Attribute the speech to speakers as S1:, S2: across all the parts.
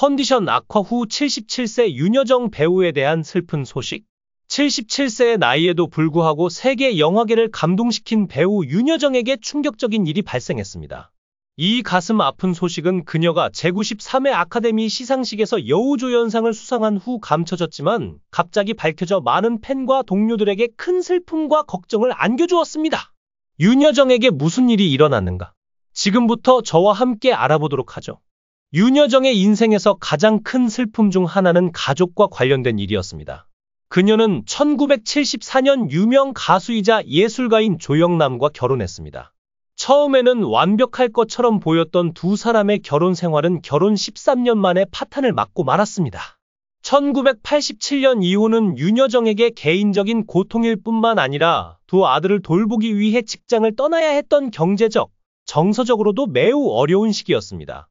S1: 컨디션 악화 후 77세 윤여정 배우에 대한 슬픈 소식. 77세의 나이에도 불구하고 세계 영화계를 감동시킨 배우 윤여정에게 충격적인 일이 발생했습니다. 이 가슴 아픈 소식은 그녀가 제93회 아카데미 시상식에서 여우조연상을 수상한 후 감춰졌지만 갑자기 밝혀져 많은 팬과 동료들에게 큰 슬픔과 걱정을 안겨주었습니다. 윤여정에게 무슨 일이 일어났는가? 지금부터 저와 함께 알아보도록 하죠. 윤여정의 인생에서 가장 큰 슬픔 중 하나는 가족과 관련된 일이었습니다. 그녀는 1974년 유명 가수이자 예술가인 조영남과 결혼했습니다. 처음에는 완벽할 것처럼 보였던 두 사람의 결혼 생활은 결혼 13년 만에 파탄을 맞고 말았습니다. 1987년 이혼은 윤여정에게 개인적인 고통일 뿐만 아니라 두 아들을 돌보기 위해 직장을 떠나야 했던 경제적, 정서적으로도 매우 어려운 시기였습니다.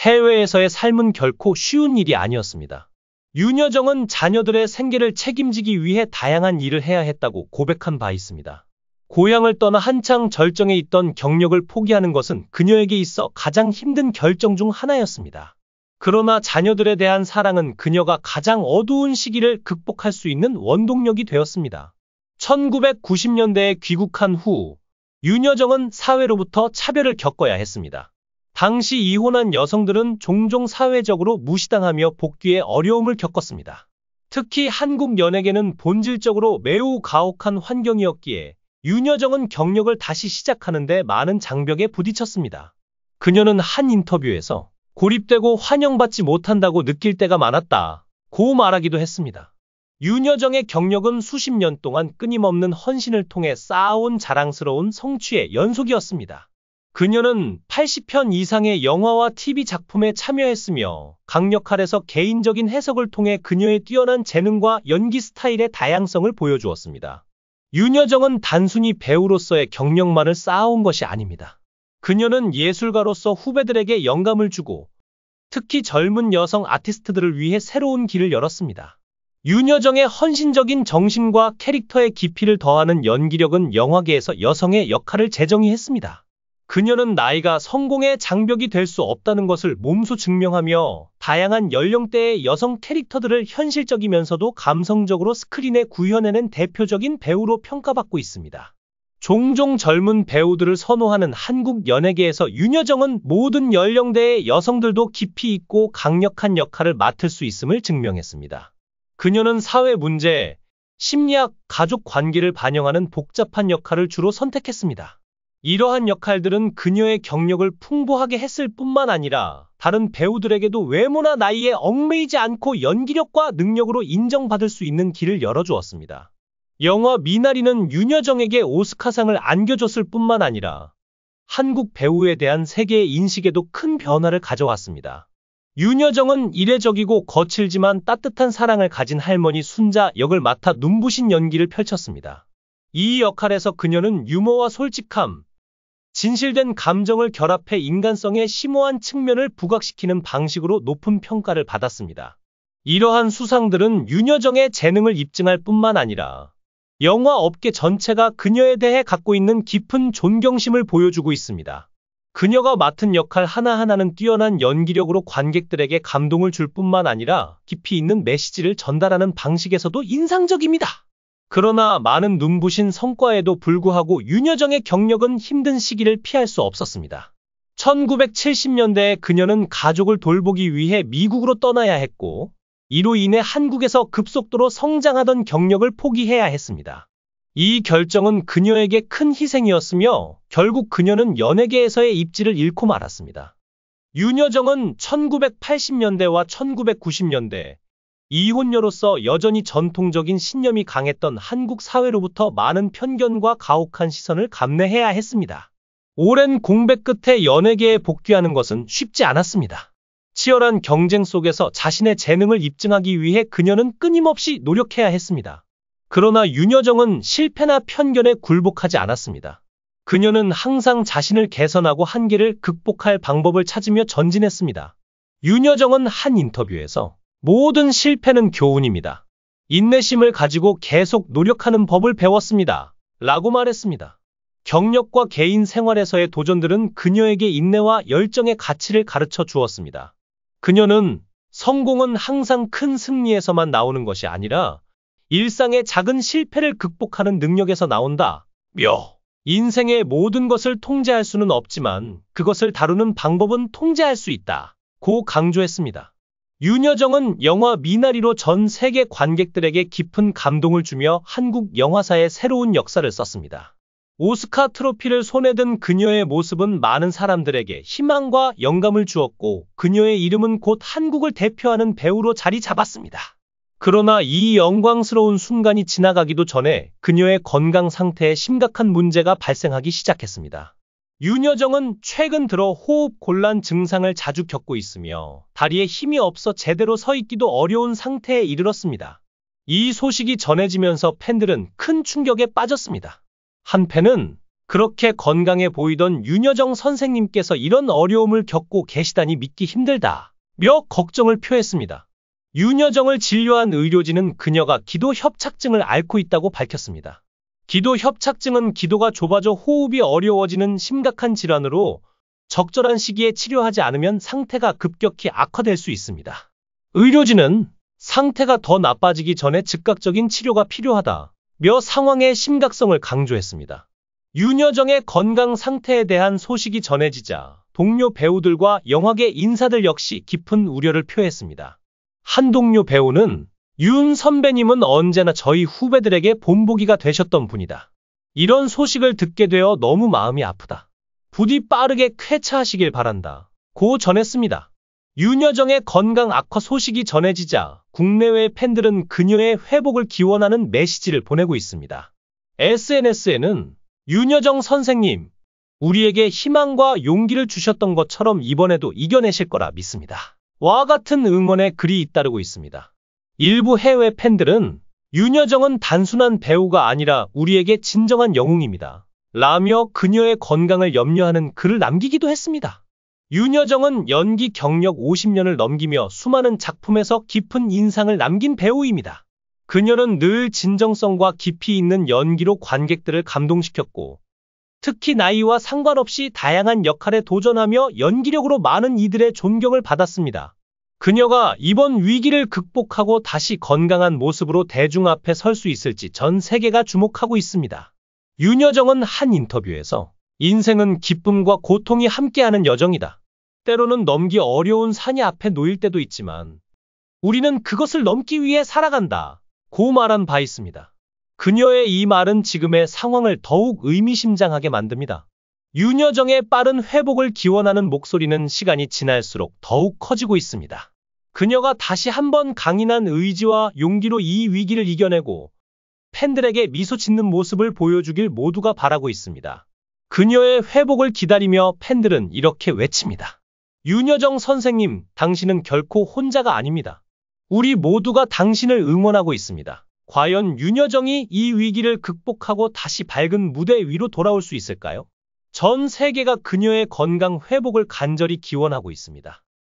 S1: 해외에서의 삶은 결코 쉬운 일이 아니었습니다. 윤여정은 자녀들의 생계를 책임지기 위해 다양한 일을 해야 했다고 고백한 바 있습니다. 고향을 떠나 한창 절정에 있던 경력을 포기하는 것은 그녀에게 있어 가장 힘든 결정 중 하나였습니다. 그러나 자녀들에 대한 사랑은 그녀가 가장 어두운 시기를 극복할 수 있는 원동력이 되었습니다. 1990년대에 귀국한 후 윤여정은 사회로부터 차별을 겪어야 했습니다. 당시 이혼한 여성들은 종종 사회적으로 무시당하며 복귀에 어려움을 겪었습니다. 특히 한국 연예계는 본질적으로 매우 가혹한 환경이었기에 윤여정은 경력을 다시 시작하는데 많은 장벽에 부딪혔습니다. 그녀는 한 인터뷰에서 고립되고 환영받지 못한다고 느낄 때가 많았다고 말하기도 했습니다. 윤여정의 경력은 수십 년 동안 끊임없는 헌신을 통해 쌓아온 자랑스러운 성취의 연속이었습니다. 그녀는 80편 이상의 영화와 TV 작품에 참여했으며 각 역할에서 개인적인 해석을 통해 그녀의 뛰어난 재능과 연기 스타일의 다양성을 보여주었습니다. 윤여정은 단순히 배우로서의 경력만을 쌓아온 것이 아닙니다. 그녀는 예술가로서 후배들에게 영감을 주고 특히 젊은 여성 아티스트들을 위해 새로운 길을 열었습니다. 윤여정의 헌신적인 정신과 캐릭터의 깊이를 더하는 연기력은 영화계에서 여성의 역할을 재정의했습니다. 그녀는 나이가 성공의 장벽이 될 수 없다는 것을 몸소 증명하며 다양한 연령대의 여성 캐릭터들을 현실적이면서도 감성적으로 스크린에 구현해낸 대표적인 배우로 평가받고 있습니다. 종종 젊은 배우들을 선호하는 한국 연예계에서 윤여정은 모든 연령대의 여성들도 깊이 있고 강력한 역할을 맡을 수 있음을 증명했습니다. 그녀는 사회 문제, 심리학, 가족 관계를 반영하는 복잡한 역할을 주로 선택했습니다. 이러한 역할들은 그녀의 경력을 풍부하게 했을 뿐만 아니라 다른 배우들에게도 외모나 나이에 얽매이지 않고 연기력과 능력으로 인정받을 수 있는 길을 열어주었습니다. 영화 미나리는 윤여정에게 오스카상을 안겨줬을 뿐만 아니라 한국 배우에 대한 세계의 인식에도 큰 변화를 가져왔습니다. 윤여정은 이례적이고 거칠지만 따뜻한 사랑을 가진 할머니 순자 역을 맡아 눈부신 연기를 펼쳤습니다. 이 역할에서 그녀는 유머와 솔직함, 진실된 감정을 결합해 인간성의 심오한 측면을 부각시키는 방식으로 높은 평가를 받았습니다. 이러한 수상들은 윤여정의 재능을 입증할 뿐만 아니라 영화 업계 전체가 그녀에 대해 갖고 있는 깊은 존경심을 보여주고 있습니다. 그녀가 맡은 역할 하나하나는 뛰어난 연기력으로 관객들에게 감동을 줄 뿐만 아니라 깊이 있는 메시지를 전달하는 방식에서도 인상적입니다. 그러나 많은 눈부신 성과에도 불구하고 윤여정의 경력은 힘든 시기를 피할 수 없었습니다. 1970년대에 그녀는 가족을 돌보기 위해 미국으로 떠나야 했고 이로 인해 한국에서 급속도로 성장하던 경력을 포기해야 했습니다. 이 결정은 그녀에게 큰 희생이었으며 결국 그녀는 연예계에서의 입지를 잃고 말았습니다. 윤여정은 1980년대와 1990년대 이혼녀로서 여전히 전통적인 신념이 강했던 한국 사회로부터 많은 편견과 가혹한 시선을 감내해야 했습니다. 오랜 공백 끝에 연예계에 복귀하는 것은 쉽지 않았습니다. 치열한 경쟁 속에서 자신의 재능을 입증하기 위해 그녀는 끊임없이 노력해야 했습니다. 그러나 윤여정은 실패나 편견에 굴복하지 않았습니다. 그녀는 항상 자신을 개선하고 한계를 극복할 방법을 찾으며 전진했습니다. 윤여정은 한 인터뷰에서 모든 실패는 교훈입니다. 인내심을 가지고 계속 노력하는 법을 배웠습니다. 라고 말했습니다. 경력과 개인 생활에서의 도전들은 그녀에게 인내와 열정의 가치를 가르쳐 주었습니다. 그녀는 성공은 항상 큰 승리에서만 나오는 것이 아니라 일상의 작은 실패를 극복하는 능력에서 나온다. 인생의 모든 것을 통제할 수는 없지만 그것을 다루는 방법은 통제할 수 있다. 고 강조했습니다. 윤여정은 영화 미나리로 전 세계 관객들에게 깊은 감동을 주며 한국 영화사의 새로운 역사를 썼습니다. 오스카 트로피를 손에 든 그녀의 모습은 많은 사람들에게 희망과 영감을 주었고 그녀의 이름은 곧 한국을 대표하는 배우로 자리 잡았습니다. 그러나 이 영광스러운 순간이 지나가기도 전에 그녀의 건강 상태에 심각한 문제가 발생하기 시작했습니다. 윤여정은 최근 들어 호흡 곤란 증상을 자주 겪고 있으며 다리에 힘이 없어 제대로 서 있기도 어려운 상태에 이르렀습니다. 이 소식이 전해지면서 팬들은 큰 충격에 빠졌습니다. 한편은 그렇게 건강해 보이던 윤여정 선생님께서 이런 어려움을 겪고 계시다니 믿기 힘들다며 걱정을 표했습니다. 윤여정을 진료한 의료진은 그녀가 기도 협착증을 앓고 있다고 밝혔습니다. 기도 협착증은 기도가 좁아져 호흡이 어려워지는 심각한 질환으로 적절한 시기에 치료하지 않으면 상태가 급격히 악화될 수 있습니다. 의료진은 상태가 더 나빠지기 전에 즉각적인 치료가 필요하다며 상황의 심각성을 강조했습니다. 윤여정의 건강 상태에 대한 소식이 전해지자 동료 배우들과 영화계 인사들 역시 깊은 우려를 표했습니다. 한 동료 배우는 윤 선배님은 언제나 저희 후배들에게 본보기가 되셨던 분이다. 이런 소식을 듣게 되어 너무 마음이 아프다. 부디 빠르게 쾌차하시길 바란다. 고 전했습니다. 윤여정의 건강 악화 소식이 전해지자 국내외 팬들은 그녀의 회복을 기원하는 메시지를 보내고 있습니다. SNS에는 윤여정 선생님, 우리에게 희망과 용기를 주셨던 것처럼 이번에도 이겨내실 거라 믿습니다. 와 같은 응원의 글이 잇따르고 있습니다. 일부 해외 팬들은 윤여정은 단순한 배우가 아니라 우리에게 진정한 영웅입니다. 라며 그녀의 건강을 염려하는 글을 남기기도 했습니다. 윤여정은 연기 경력 50년을 넘기며 수많은 작품에서 깊은 인상을 남긴 배우입니다. 그녀는 늘 진정성과 깊이 있는 연기로 관객들을 감동시켰고 특히 나이와 상관없이 다양한 역할에 도전하며 연기력으로 많은 이들의 존경을 받았습니다. 그녀가 이번 위기를 극복하고 다시 건강한 모습으로 대중 앞에 설 수 있을지 전 세계가 주목하고 있습니다. 윤여정은 한 인터뷰에서 인생은 기쁨과 고통이 함께하는 여정이다. 때로는 넘기 어려운 산이 앞에 놓일 때도 있지만 우리는 그것을 넘기 위해 살아간다. 고 말한 바 있습니다. 그녀의 이 말은 지금의 상황을 더욱 의미심장하게 만듭니다. 윤여정의 빠른 회복을 기원하는 목소리는 시간이 지날수록 더욱 커지고 있습니다. 그녀가 다시 한번 강인한 의지와 용기로 이 위기를 이겨내고 팬들에게 미소 짓는 모습을 보여주길 모두가 바라고 있습니다. 그녀의 회복을 기다리며 팬들은 이렇게 외칩니다. 윤여정 선생님, 당신은 결코 혼자가 아닙니다. 우리 모두가 당신을 응원하고 있습니다. 과연 윤여정이 이 위기를 극복하고 다시 밝은 무대 위로 돌아올 수 있을까요? 전 세계가 그녀의 건강 회복을 간절히 기원하고 있습니다.